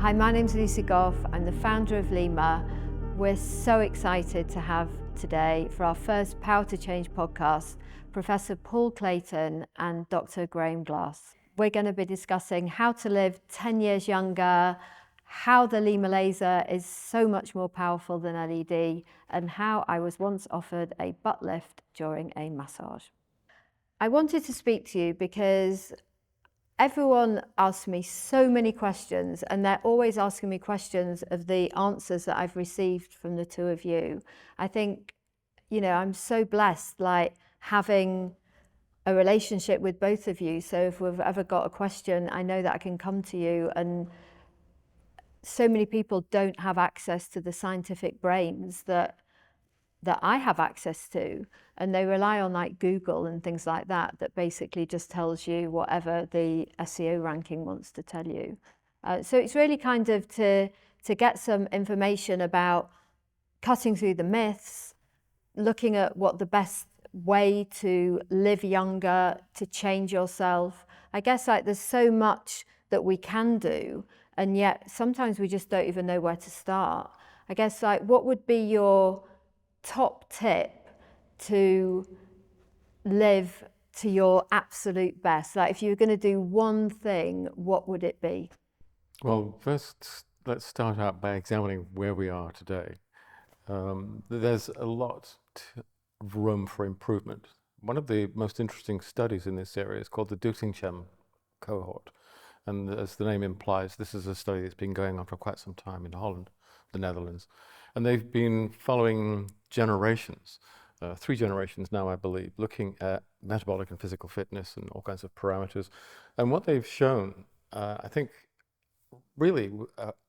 Hi, my name's Lucy Goff. I'm the founder of LYMA. We're so excited to have today, for our first Power to Change podcast, Professor Paul Clayton and Dr Glass. We're going to be discussing how to live 10 years younger, how the LYMA laser is so much more powerful than LED, and how I was once offered a butt lift during a massage. I wanted to speak to you because everyone asks me so many questions, and they're always asking me questions of the answers that I've received from the two of you. I think, I'm so blessed, having a relationship with both of you. So if we've ever got a question, I know that I can come to you. And so many people don't have access to the scientific brains that I have access to, and they rely on Google and things like that basically just tells you whatever the SEO ranking wants to tell you. So it's really kind of to get some information about cutting through the myths, looking at what the best way to live younger, to change yourself. I guess there's so much that we can do, and yet sometimes we just don't even know where to start. I guess what would be your top tip to live to your absolute best? If you were going to do one thing, what would it be? Well, first, let's start out by examining where we are today. There's a lot of room for improvement. One of the most interesting studies in this area is called the Doetinchem cohort. And as the name implies, this is a study that's been going on for quite some time in Holland, the Netherlands. And they've been following generations, 3 generations now, I believe, looking at metabolic and physical fitness and all kinds of parameters. And what they've shown, I think, really,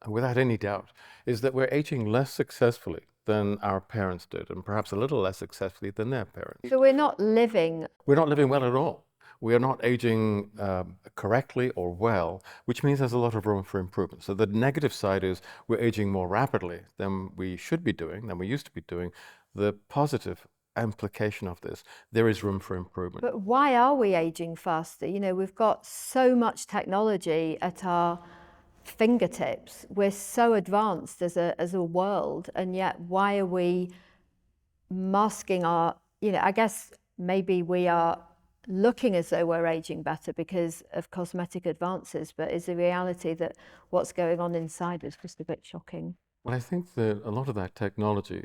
without any doubt, is that we're aging less successfully than our parents did, and perhaps a little less successfully than their parents. So we're not living well at all. We are not aging correctly or well, which means there's a lot of room for improvement. So the negative side is we're aging more rapidly than we should be doing, than we used to be doing. The positive implication of this, there is room for improvement. But why are we aging faster? We've got so much technology at our fingertips. We're so advanced as a world, and yet why are we masking our, I guess maybe we are looking as though we're aging better because of cosmetic advances, but is the reality that what's going on inside is just a bit shocking? Well, I think that a lot of that technology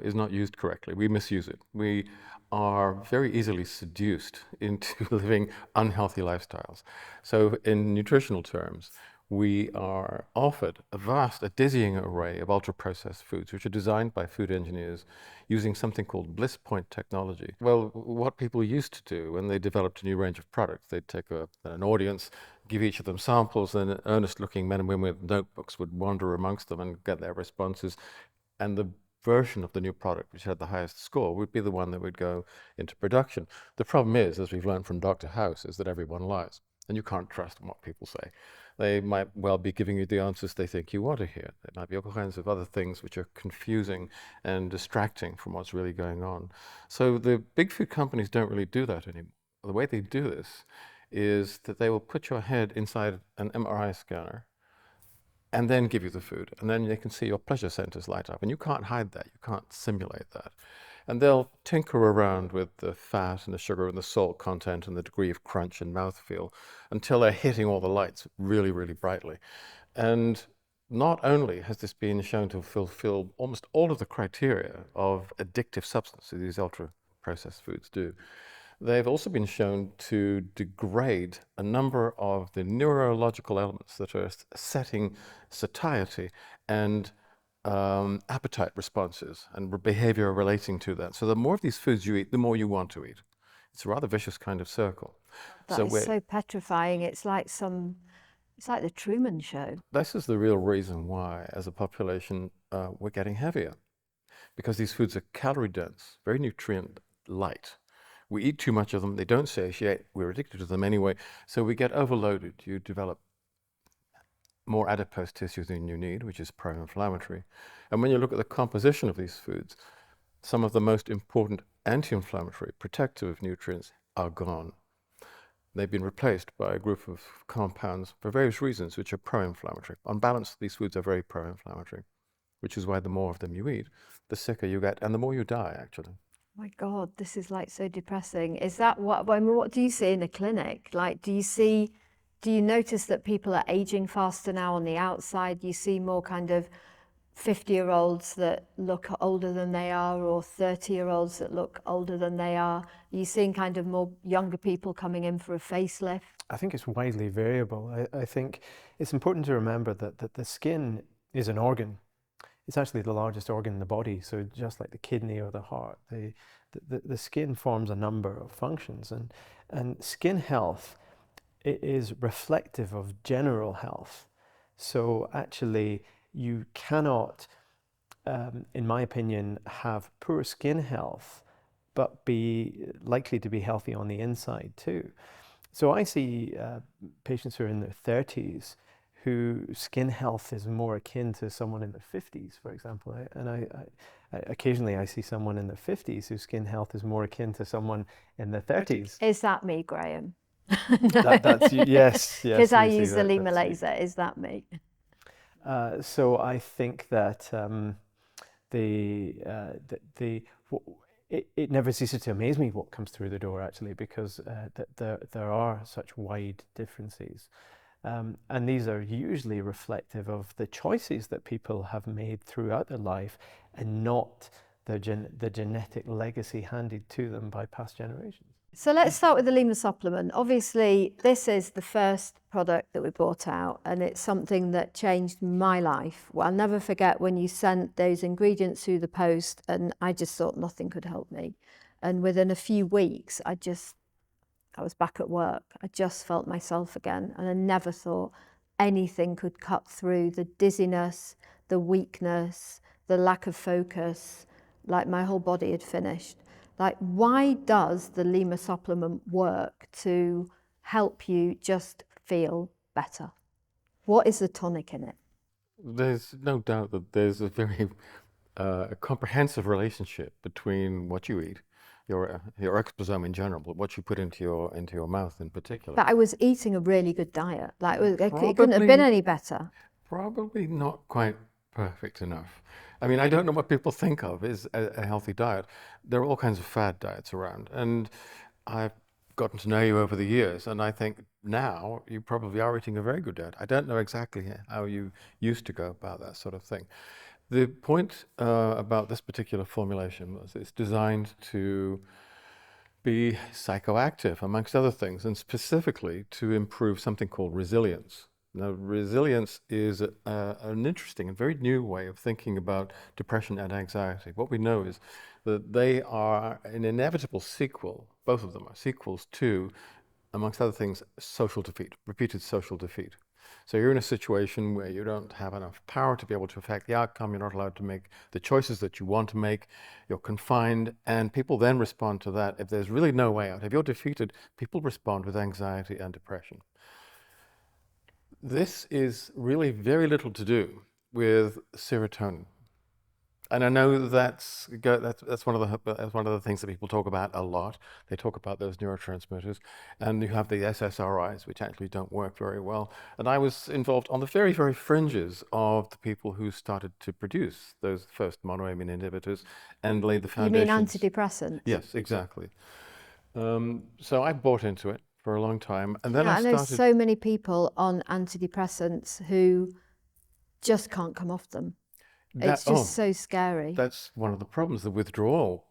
is not used correctly. We misuse it. We are very easily seduced into living unhealthy lifestyles. So in nutritional terms, we are offered a dizzying array of ultra-processed foods, which are designed by food engineers using something called bliss point technology. Well, what people used to do when they developed a new range of products, they'd take an audience, give each of them samples, and earnest-looking men and women with notebooks would wander amongst them and get their responses. And the version of the new product which had the highest score would be the one that would go into production. The problem is, as we've learned from Dr. House, is that everyone lies, and you can't trust what people say. They might well be giving you the answers they think you want to hear. There might be all kinds of other things which are confusing and distracting from what's really going on. So the big food companies don't really do that anymore. The way they do this is that they will put your head inside an MRI scanner and then give you the food. And then they can see your pleasure centers light up. And you can't hide that. You can't simulate that. And they'll tinker around with the fat and the sugar and the salt content and the degree of crunch and mouthfeel until they're hitting all the lights really, really brightly. And not only has this been shown to fulfill almost all of the criteria of addictive substances these ultra-processed foods do, they've also been shown to degrade a number of the neurological elements that are setting satiety and appetite responses and behavior relating to that. So the more of these foods you eat, the more you want to eat. It's a rather vicious kind of circle. That is so petrifying. It's like the Truman Show. This is the real reason why, as a population, we're getting heavier. Because these foods are calorie dense, very nutrient light. We eat too much of them, they don't satiate, we're addicted to them anyway, so we get overloaded. You develop more adipose tissue than you need, which is pro-inflammatory. And when you look at the composition of these foods, some of the most important anti-inflammatory, protective nutrients are gone. They've been replaced by a group of compounds for various reasons, which are pro-inflammatory. On balance, these foods are very pro-inflammatory, which is why the more of them you eat, the sicker you get, and the more you die, actually. My God, this is like so depressing. Is that what, I mean, what do you see in a clinic? Like, do you notice that people are aging faster now on the outside? You see more kind of 50-year-olds that look older than they are, or 30-year-olds that look older than they are? Are you seeing kind of more younger people coming in for a facelift? I think it's widely variable. I think it's important to remember that the skin is an organ. It's actually the largest organ in the body. So just like the kidney or the heart, the skin forms a number of functions, and skin health is reflective of general health. So actually, you cannot, in my opinion, have poor skin health, but be likely to be healthy on the inside too. So I see patients who are in their 30s whose skin health is more akin to someone in their 50s, for example. I occasionally I see someone in their 50s whose skin health is more akin to someone in their 30s. Is that me, Graham? That's yes, yes. Because I Lucy, use the LYMA that's you. laser. Is that me? So I think that it never ceases to amaze me what comes through the door, actually, because there are such wide differences. And these are usually reflective of the choices that people have made throughout their life, and not the genetic legacy handed to them by past generations. So let's start with the LYMA supplement. Obviously, this is the first product that we brought out, and it's something that changed my life. Well, I'll never forget when you sent those ingredients through the post, and I just thought nothing could help me. And within a few weeks, I was back at work. I just felt myself again, and I never thought anything could cut through the dizziness, the weakness, the lack of focus, like my whole body had finished. Like, why does the LYMA supplement work to help you just feel better? What is the tonic in it? There's no doubt that there's a very comprehensive relationship between what you eat, your exposome in general, but what you put into your mouth in particular. But I was eating a really good diet. Like, it couldn't have been any better. Probably not quite perfect enough. I mean, I don't know what people think of as a healthy diet. There are all kinds of fad diets around, and I've gotten to know you over the years, and I think now you probably are eating a very good diet. I don't know exactly how you used to go about that sort of thing. The point about this particular formulation was it's designed to be psychoactive, amongst other things, and specifically to improve something called resilience. Now, resilience is an interesting and very new way of thinking about depression and anxiety. What we know is that they are an inevitable sequel, both of them are sequels to, amongst other things, social defeat, repeated social defeat. So you're in a situation where you don't have enough power to be able to affect the outcome, you're not allowed to make the choices that you want to make, you're confined, and people then respond to that. If there's really no way out, if you're defeated, people respond with anxiety and depression. This is really very little to do with serotonin. And I know that's one of the things that people talk about a lot. They talk about those neurotransmitters, and you have the SSRIs, which actually don't work very well. And I was involved on the very, very fringes of the people who started to produce those first monoamine inhibitors and laid the foundations. You mean antidepressants? Yes, exactly. So I bought into it for a long time, and then I know so many people on antidepressants who just can't come off them. It's just so scary. That's one of the problems. The withdrawal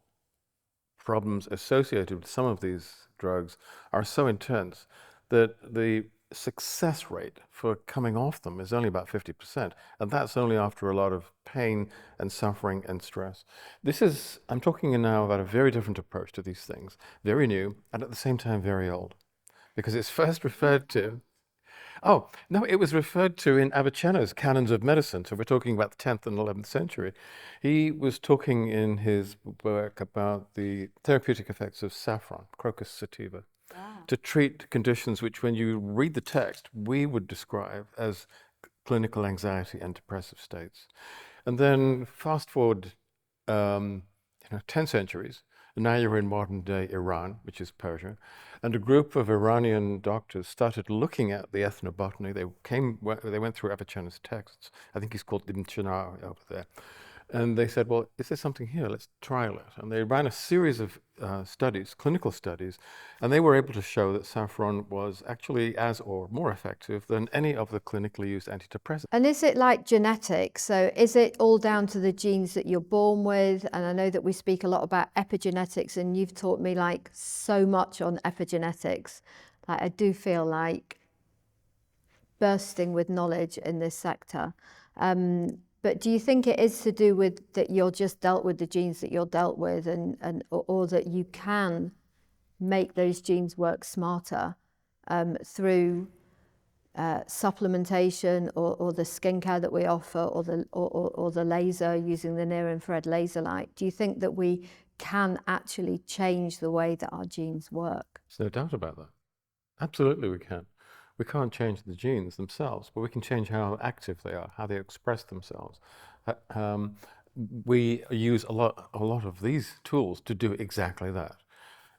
problems associated with some of these drugs are so intense that the success rate for coming off them is only about 50%. And that's only after a lot of pain and suffering and stress. I'm talking now about a very different approach to these things, very new, and at the same time very old. Because it's first referred to, it was referred to in Avicenna's Canons of Medicine. So we're talking about the 10th and 11th century. He was talking in his work about the therapeutic effects of saffron, Crocus sativa, to treat conditions which, when you read the text, we would describe as clinical anxiety and depressive states. And then fast forward 10 centuries, Now you're in modern-day Iran, which is Persia, and a group of Iranian doctors started looking at the ethnobotany. They went through Avicenna's texts. I think he's called Ibn Sina over there. And they said, well, is there something here? Let's trial it. And they ran a series of studies, clinical studies, and they were able to show that saffron was actually as or more effective than any of the clinically used antidepressants. And is it like genetics? So is it all down to the genes that you're born with? And I know that we speak a lot about epigenetics, and you've taught me like so much on epigenetics. Like I do feel like bursting with knowledge in this sector. But do you think it is to do with that you're just dealt with the genes that you're dealt with, or that you can make those genes work smarter through supplementation or the skincare that we offer, or the laser, using the near-infrared laser light? Do you think that we can actually change the way that our genes work? There's no doubt about that. Absolutely we can. We can't change the genes themselves, but we can change how active they are, how they express themselves. We use a lot of these tools to do exactly that.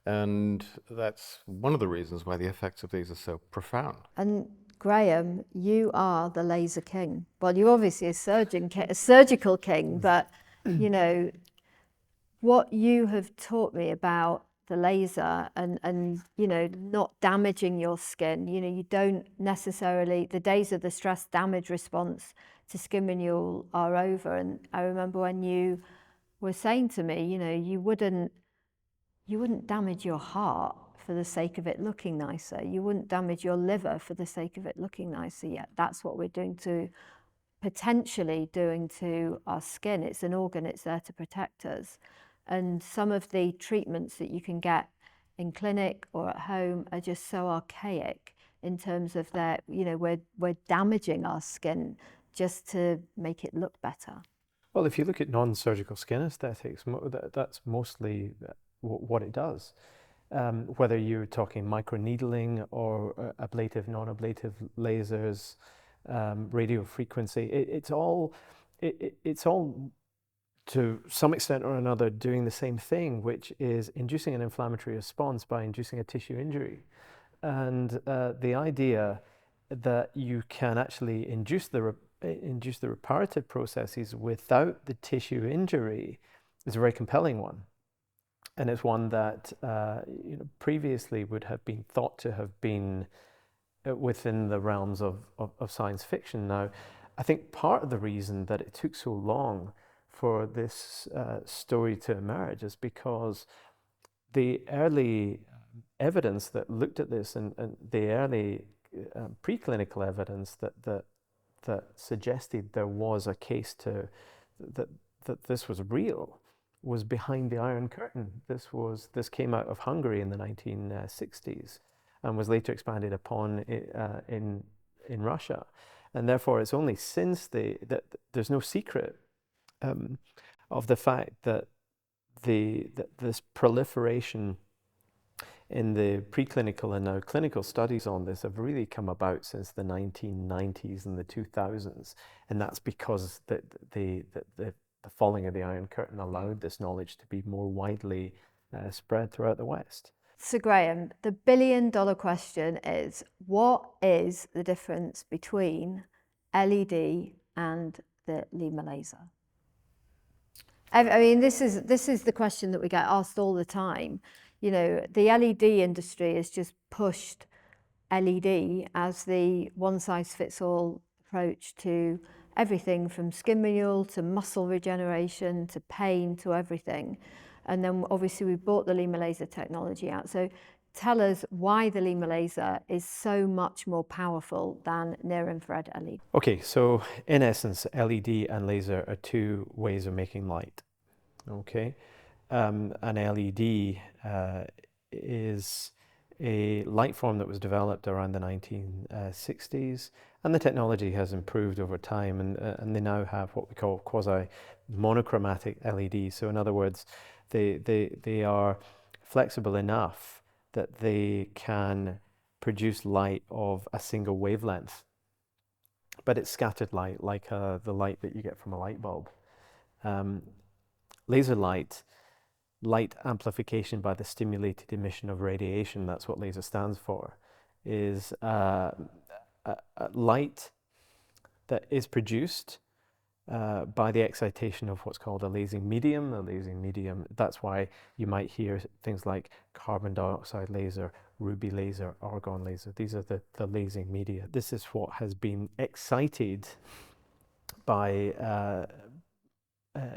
And that's one of the reasons why the effects of these are so profound. And Graham, you are the laser king. Well, you're obviously a surgical king, but you know, what you have taught me about the laser and you know, not damaging your skin. You know, you don't necessarily, the days of the stress damage response to skin renewal are over. And I remember when you were saying to me, you know, you wouldn't damage your heart for the sake of it looking nicer. You wouldn't damage your liver for the sake of it looking nicer. Yet that's what we're potentially doing to our skin. It's an organ, it's there to protect us. And some of the treatments that you can get in clinic or at home are just so archaic in terms of that, you know, we're damaging our skin just to make it look better. Well, if you look at non-surgical skin aesthetics, that's mostly what it does. Whether you're talking microneedling or ablative, non-ablative lasers, radio frequency, it's all to some extent or another doing the same thing, which is inducing an inflammatory response by inducing a tissue injury. And the idea that you can actually induce the reparative processes without the tissue injury is a very compelling one. And it's one that you know, previously would have been thought to have been within the realms of science fiction. Now, I think part of the reason that it took so long for this story to emerge is because the early evidence that looked at this and the early preclinical evidence that suggested there was a case to that this was real was behind the Iron Curtain. This came out of Hungary in the 1960s and was later expanded upon in Russia, and therefore it's only since that there's no secret of the fact that this proliferation in the preclinical and now clinical studies on this have really come about since the 1990s and the 2000s, and that's because the falling of the Iron Curtain allowed this knowledge to be more widely spread throughout the West. So Graham, the billion-dollar question is, what is the difference between LED and the LYMA laser? I mean, this is the question that we get asked all the time. You know, the LED industry has just pushed LED as the one-size-fits-all approach to everything from skin renewal to muscle regeneration to pain to everything. And then obviously we brought the LYMA laser technology out. So tell us why the LYMA laser is so much more powerful than near-infrared LED. Okay, so in essence, LED and laser are two ways of making light. Okay, an LED is a light form that was developed around the 1960s, and the technology has improved over time, and they now have what we call quasi-monochromatic LEDs. So in other words, they are flexible enough that they can produce light of a single wavelength, but it's scattered light, like the light that you get from a light bulb. Laser light light amplification by the stimulated emission of radiation, that's what laser stands for, is light that is produced by the excitation of what's called a lasing medium. A lasing medium, that's why you might hear things like carbon dioxide laser, ruby laser, argon laser. These are the lasing media. This is what has been excited by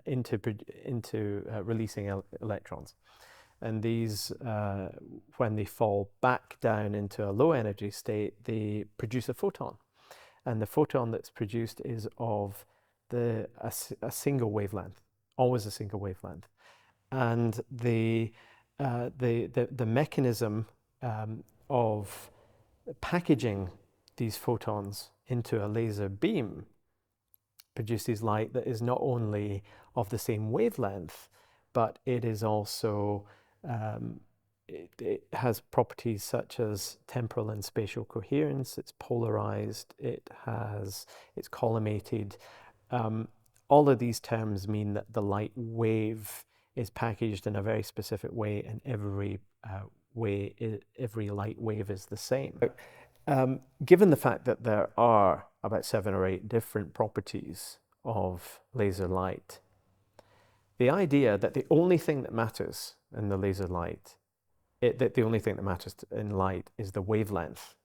into releasing electrons. And these, when they fall back down into a low energy state, they produce a photon. And the photon that's produced is of a single wavelength, always a single wavelength. And the mechanism of packaging these photons into a laser beam produces light that is not only of the same wavelength, but it is also it has properties such as temporal and spatial coherence. It's polarized. It's collimated. All of these terms mean that the light wave is packaged in a very specific way, and every light wave is the same. Given the fact that there are about 7 or 8 different properties of laser light, the idea that the only thing that matters in the laser light, that the only thing that matters in light is the wavelength,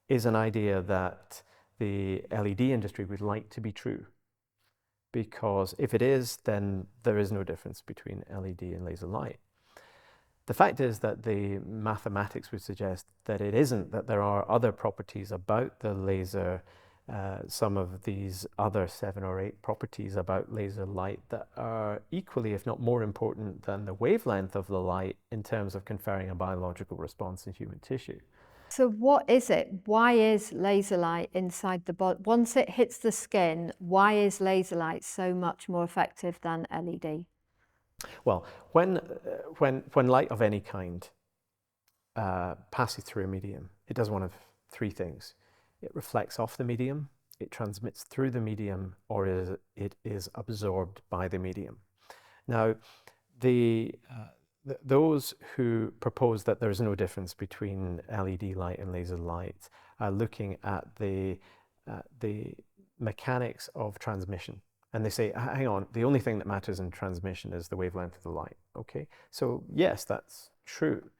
is an idea that the LED industry would like to be true. Because if it is, then there is no difference between LED and laser light. The fact is that the mathematics would suggest that it isn't, that there are other properties about the laser, some of these other 7 or 8 properties about laser light that are equally, if not more important than the wavelength of the light in terms of conferring a biological response in human tissue. So what is it? Why is laser light inside the body? Once it hits the skin, why is laser light so much more effective than LED? Well, when light of any kind passes through a medium, it does one of 3 things. It reflects off the medium, it transmits through the medium, or it is absorbed by the medium. Now, those who propose that there is no difference between LED light and laser light are looking at the mechanics of transmission. And they say, hang on, the only thing that matters in transmission is the wavelength of the light. Okay, so yes, that's true.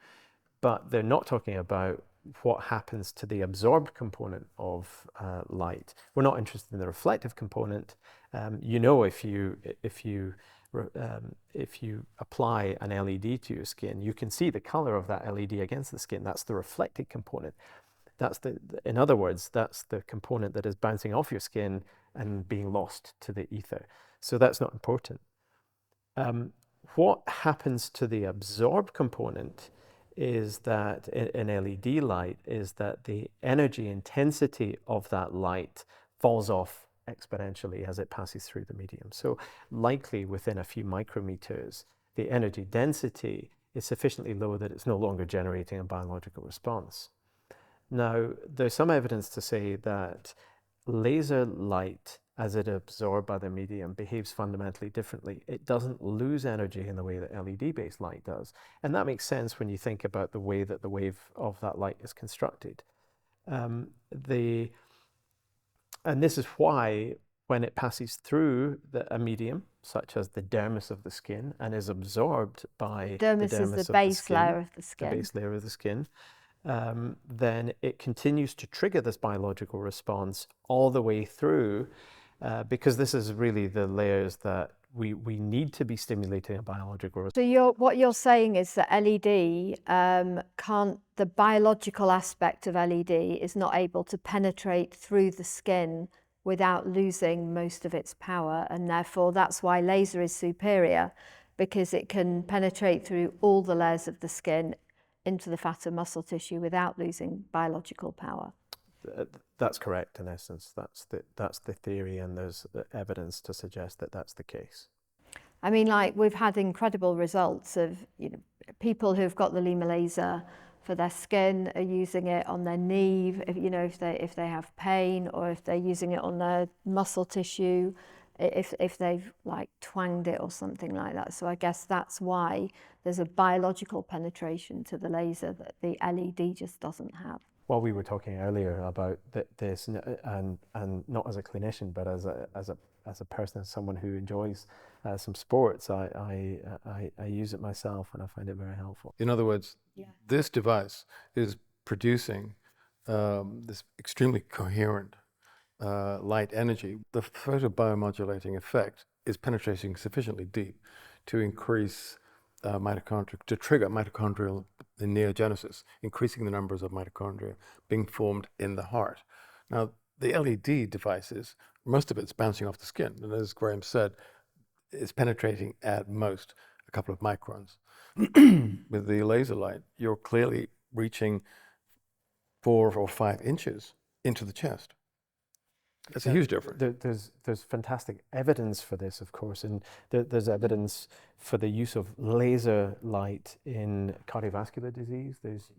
But they're not talking about what happens to the absorbed component of light. We're not interested in the reflective component. You know, if you apply an LED to your skin, you can see the color of that LED against the skin. That's the reflected component. That's in other words, that's the component that is bouncing off your skin and being lost to the ether. So that's not important. What happens to the absorbed component is that in LED light is that the energy intensity of that light falls off exponentially as it passes through the medium. So likely within a few micrometers, the energy density is sufficiently low that it's no longer generating a biological response. Now, there's some evidence to say that laser light, as it absorbed by the medium, behaves fundamentally differently. It doesn't lose energy in the way that LED-based light does. And that makes sense when you think about the way that the wave of that light is constructed. And this is why when it passes through a medium, such as the dermis of the skin, and is absorbed by the dermis is the base layer of the skin. The base layer of the skin. Then it continues to trigger this biological response all the way through, because this is really the layers that we need to be stimulating a biological response. So what you're saying is that LED the biological aspect of LED is not able to penetrate through the skin without losing most of its power, and therefore that's why laser is superior, because it can penetrate through all the layers of the skin into the fat and muscle tissue without losing biological power. That's correct, in essence. That's the theory, and there's evidence to suggest that that's the case. I mean, like, we've had incredible results of people who've got the LYMA laser for their skin are using it on their knee, if they have pain, or if they're using it on their muscle tissue. if they've like twanged it or something like that. So I guess that's why there's a biological penetration to the laser that the LED just doesn't have. Well, we were talking earlier about this, and not as a clinician, but as a person, as someone who enjoys some sports. I use it myself, and I find it very helpful. In other words, this device is producing this extremely coherent light energy. The photobiomodulating effect is penetrating sufficiently deep to increase to trigger mitochondrial neogenesis, increasing the numbers of mitochondria being formed in the heart. Now, the LED devices, most of it's bouncing off the skin, and as Graham said, it's penetrating at most a couple of microns. With the laser light, you're clearly reaching 4 or 5 inches into the chest. That's a huge difference. There's fantastic evidence for this, of course, and there's evidence for the use of laser light in cardiovascular disease. There's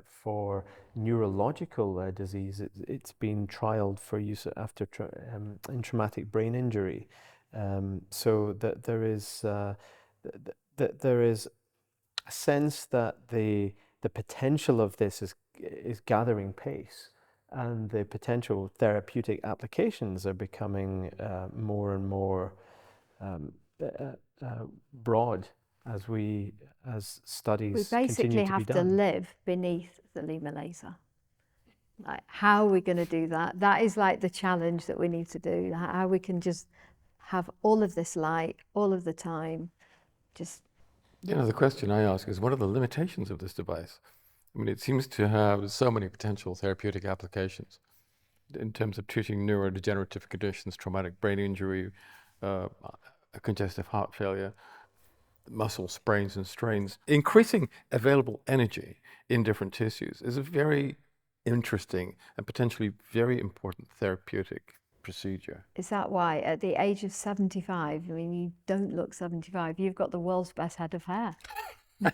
for neurological disease. It's been trialed for use after in traumatic brain injury. So that there is a sense that the potential of this is gathering pace. And the potential therapeutic applications are becoming more and more broad as studies we continue basically to have be to done. live beneath the LYMA laser. Like, how are we going to do that? That is like the challenge that we need to do. How we can just have all of this light all of the time. Just, You know, the question I ask is, what are the limitations of this device? I mean, it seems to have so many potential therapeutic applications in terms of treating neurodegenerative conditions, traumatic brain injury, congestive heart failure, muscle sprains and strains. Increasing available energy in different tissues is a very interesting and potentially very important therapeutic procedure. is that why at the age of 75, I mean, you don't look 75, you've got the world's best head of hair? I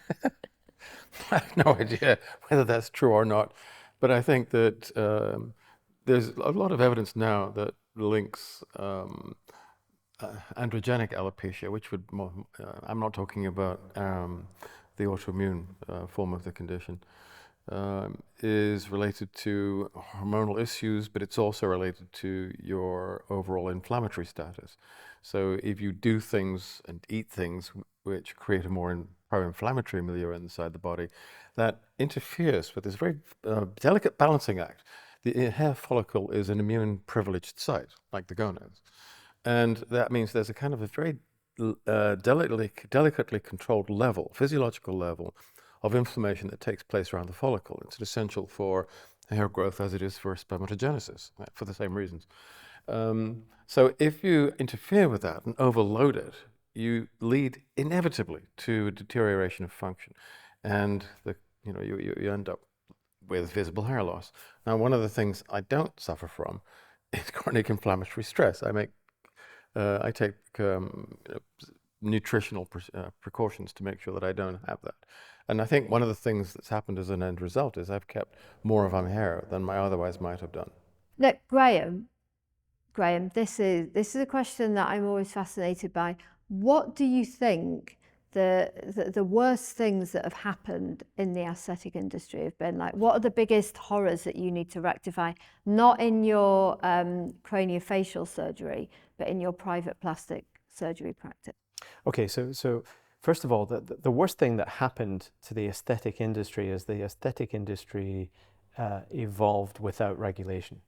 have no idea whether that's true or not, but I think that there's a lot of evidence now that links androgenic alopecia, which would I'm not talking about the autoimmune form of the condition, is related to hormonal issues, but it's also related to your overall inflammatory status. So if you do things and eat things which create a more pro-inflammatory milieu inside the body, that interferes with this very delicate balancing act. The hair follicle is an immune privileged site, like the gonads. And that means there's a kind of a very delicately controlled level, physiological level, of inflammation that takes place around the follicle. It's essential for hair growth as it is for spermatogenesis, for the same reasons. So if you interfere with that and overload it, you lead inevitably to deterioration of function, and you end up with visible hair loss. Now, one of the things I don't suffer from is chronic inflammatory stress. I take nutritional precautions to make sure that I don't have that. And I think one of the things that's happened as an end result is I've kept more of my hair than I otherwise might have done. Look, Graham, this is a question that I'm always fascinated by. What do you think the worst things that have happened in the aesthetic industry have been? Like, what are the biggest horrors that you need to rectify, not in your craniofacial surgery, but in your private plastic surgery practice? Okay, so first of all, the worst thing that happened to the aesthetic industry is the aesthetic industry evolved without regulation.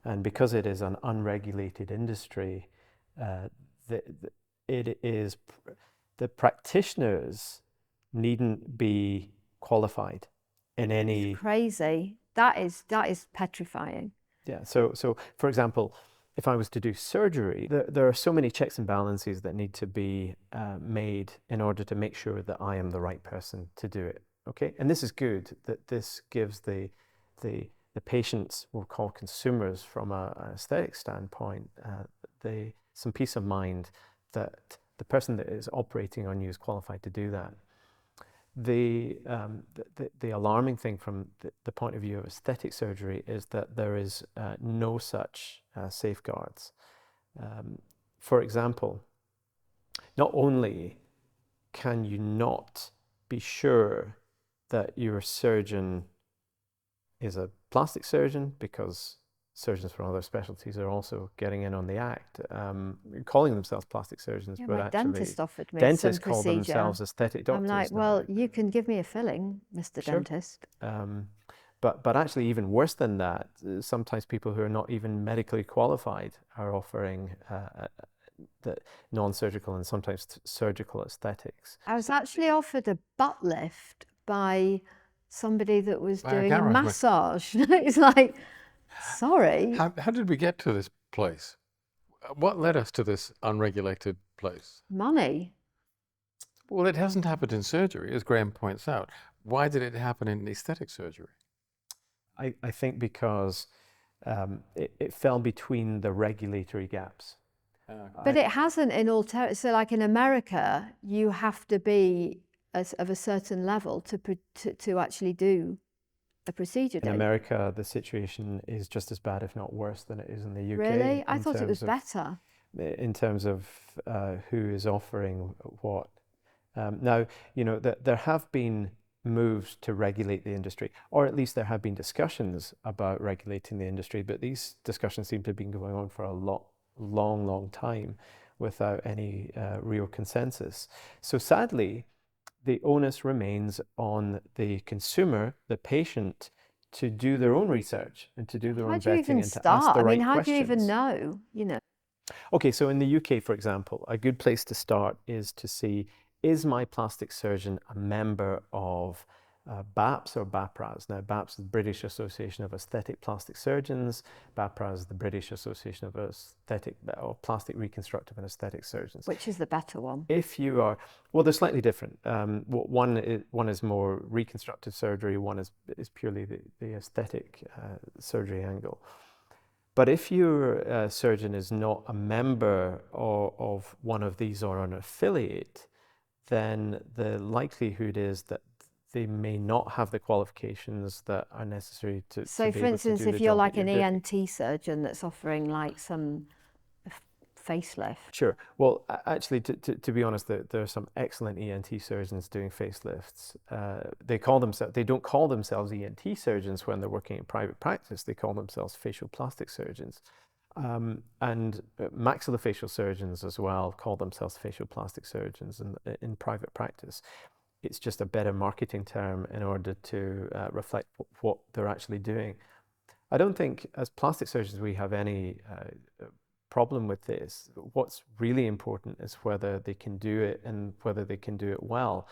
And because it is an unregulated industry, the practitioners needn't be qualified in any... It's crazy. That is petrifying. Yeah, so for example, if I was to do surgery, there are so many checks and balances that need to be made in order to make sure that I am the right person to do it. Okay, and this is good, that this gives the patients, we'll call consumers from an aesthetic standpoint, some peace of mind that the person that is operating on you is qualified to do that. The alarming thing from the point of view of aesthetic surgery is that there is no such safeguards. for example, not only can you not be sure that your surgeon is a plastic surgeon, because surgeons from other specialties are also getting in on the act, calling themselves plastic surgeons, Yeah, but my actually dentist offered me dentists some call procedure. themselves aesthetic doctors. I'm like, well, you can give me a filling, Mr. Sure. Dentist. But actually, even worse than that, sometimes people who are not even medically qualified are offering the non-surgical and sometimes surgical aesthetics. I was actually offered a butt lift by somebody that was By a doing a garage massage. It's like, sorry. How did we get to this place? What led us to this unregulated place? Money. Well, it hasn't happened in surgery, as Graham points out. Why did it happen in aesthetic surgery? I think because it fell between the regulatory gaps. But it hasn't in all so like in America, you have to be of a certain level to actually do a procedure. In America, the situation is just as bad, if not worse, than it is in the UK. Really? I thought it was better. In terms of who is offering what. Now, you know, there have been moves to regulate the industry, or at least there have been discussions about regulating the industry, but these discussions seem to have been going on for a long time without any real consensus. So sadly, the onus remains on the consumer, the patient, to do their own research and to do their own vetting and to ask the right questions. I mean, how do you even know, you know? Okay, so in the UK, for example, a good place to start is to see, is my plastic surgeon a member of BAPS or BAPRAS? Now, BAPS is the British Association of Aesthetic Plastic Surgeons. BAPRAS is the British Association of Plastic Reconstructive and Aesthetic Surgeons. Which is the better one? If you are, well, they're slightly different. One is more reconstructive surgery, one is purely the aesthetic surgery angle. But if your surgeon is not a member of one of these or an affiliate, then the likelihood is that they may not have the qualifications that are necessary to So, for instance, if you're like an ENT surgeon that's offering like some facelift. Sure. Well, actually, to be honest, there are some excellent ENT surgeons doing facelifts. They don't call themselves ENT surgeons when they're working in private practice. They call themselves facial plastic surgeons. And maxillofacial surgeons as well call themselves facial plastic surgeons in private practice. It's just a better marketing term in order to reflect what they're actually doing. I don't think as plastic surgeons we have any problem with this. What's really important is whether they can do it and whether they can do it well.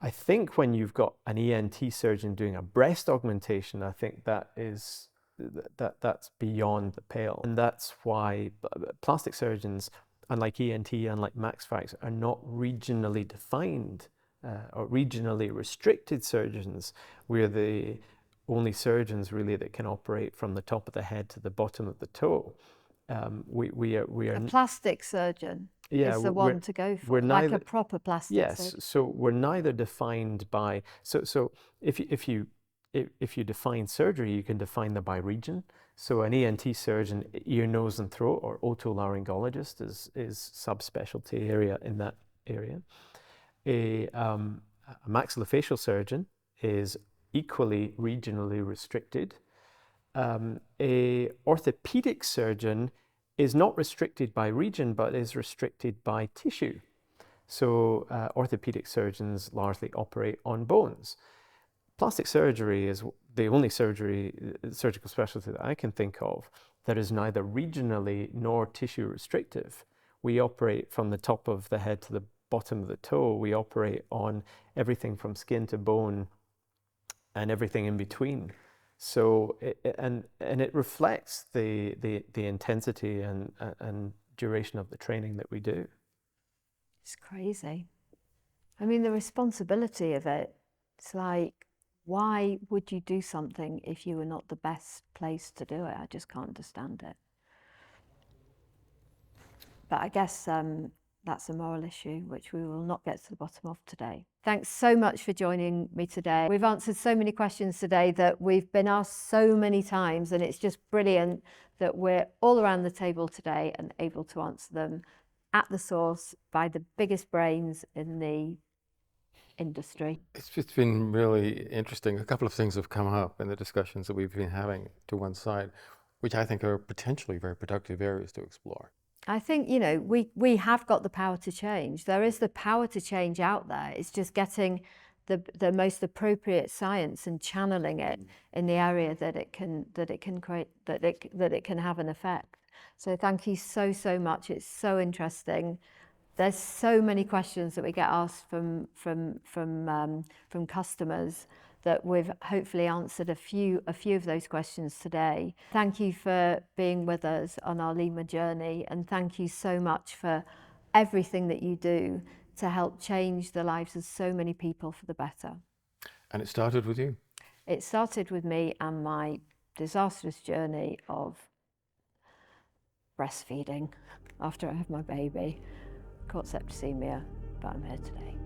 I think when you've got an ENT surgeon doing a breast augmentation, I think that's beyond the pale. And that's why plastic surgeons, unlike ENT, unlike MaxFax, are not regionally defined or regionally restricted surgeons. We're the only surgeons really that can operate from the top of the head to the bottom of the toe. We are a plastic surgeon is the one to go for, like a proper plastic surgeon. Yes, so we're neither defined by, so if you define surgery, you can define them by region. So an ENT surgeon, ear, nose and throat, or otolaryngologist is subspecialty area in that area. A maxillofacial surgeon is equally regionally restricted. A orthopedic surgeon is not restricted by region, but is restricted by tissue. So orthopedic surgeons largely operate on bones. Plastic surgery is the only surgical specialty that I can think of that is neither regionally nor tissue restrictive. We operate from the top of the head to the bottom of the toe. We operate on everything from skin to bone and everything in between. So, it reflects the intensity and duration of the training that we do. It's crazy. I mean, the responsibility of it, it's like, why would you do something if you were not the best place to do it? I just can't understand it. But I guess that's a moral issue, which we will not get to the bottom of today. Thanks so much for joining me today. We've answered so many questions today that we've been asked so many times, and it's just brilliant that we're all around the table today and able to answer them at the source by the biggest brains in the industry. It's just been really interesting. A couple of things have come up in the discussions that we've been having to one side, which I think are potentially very productive areas to explore. I think, you know, we have got the power to change. There is the power to change out there. It's just getting the most appropriate science and channeling it in the area that it can create, that it can have an effect. So thank you so much. It's so interesting. There's so many questions that we get asked from customers that we've hopefully answered a few of those questions today. Thank you for being with us on our LYMA journey, and thank you so much for everything that you do to help change the lives of so many people for the better. And it started with you? It started with me and my disastrous journey of breastfeeding after I had my baby, caught septicemia, but I'm here today.